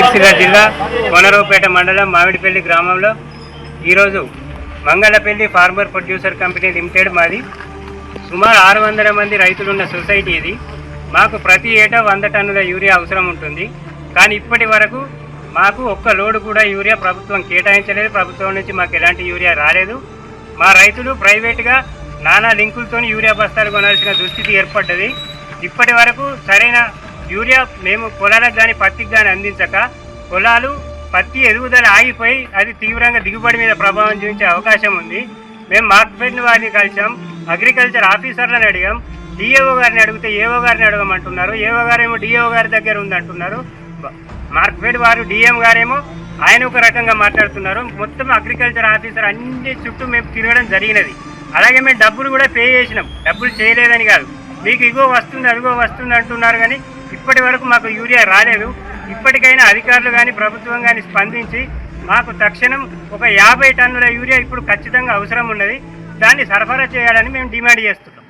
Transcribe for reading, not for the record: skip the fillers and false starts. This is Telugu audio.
సిరిసిల్ల జిల్లా కోనరావుపేట మండలం మామిడిపల్లి గ్రామంలో ఈరోజు Mangalapalli farmer producer company limited మాది. సుమారు 600 మంది రైతులున్న సొసైటీ ఇది. మాకు ప్రతి ఏటా 100 టన్నుల యూరియా అవసరం ఉంటుంది. కానీ ఇప్పటి వరకు మాకు ఒక్క లోడు కూడా యూరియా ప్రభుత్వం కేటాయించలేదు. ప్రభుత్వం నుంచి మాకు ఎలాంటి యూరియా రాలేదు. మా రైతులు ప్రైవేటుగా నానా లింకులతో యూరియా బస్తాలు కొనాల్సిన దుస్థితి ఏర్పడ్డది. ఇప్పటి వరకు సరైన యూరియా మేము పొలాలకు కానీ పత్తికి కానీ అందించక పొలాలు పత్తి ఎదుగుదల ఆగిపోయి అది తీవ్రంగా దిగుబడి మీద ప్రభావం చూపించే అవకాశం ఉంది. మేము మార్కెట్ వారిని కలిసాం, అగ్రికల్చర్ ఆఫీసర్లను అడిగాం, డిఏఓ గారిని అడిగితే ఏఓ గారిని అడగమంటున్నారు. ఏఓ గారేమో డిఏఓ గారి దగ్గర ఉందంటున్నారు. మార్కెట్ వారు డిఎం గారేమో ఆయన ఒక రకంగా మాట్లాడుతున్నారు. మొత్తం అగ్రికల్చర్ ఆఫీసర్ అన్ని చుట్టూ మేము తిరగడం జరిగినది. అలాగే మేము డబ్బులు కూడా పే చేసినాం, డబ్బులు చేయలేదని కాదు. మీకు ఇగో వస్తుంది అదిగో వస్తుంది అంటున్నారు, కానీ ఇప్పటి వరకు మాకు యూరియా రాలేదు. ఇప్పటికైనా అధికారులు కానీ ప్రభుత్వం కానీ స్పందించి మాకు తక్షణం ఒక 50 టన్నుల యూరియా ఇప్పుడు ఖచ్చితంగా అవసరం ఉన్నది. దాన్ని సరఫరా చేయాలని మేము డిమాండ్ చేస్తున్నాం.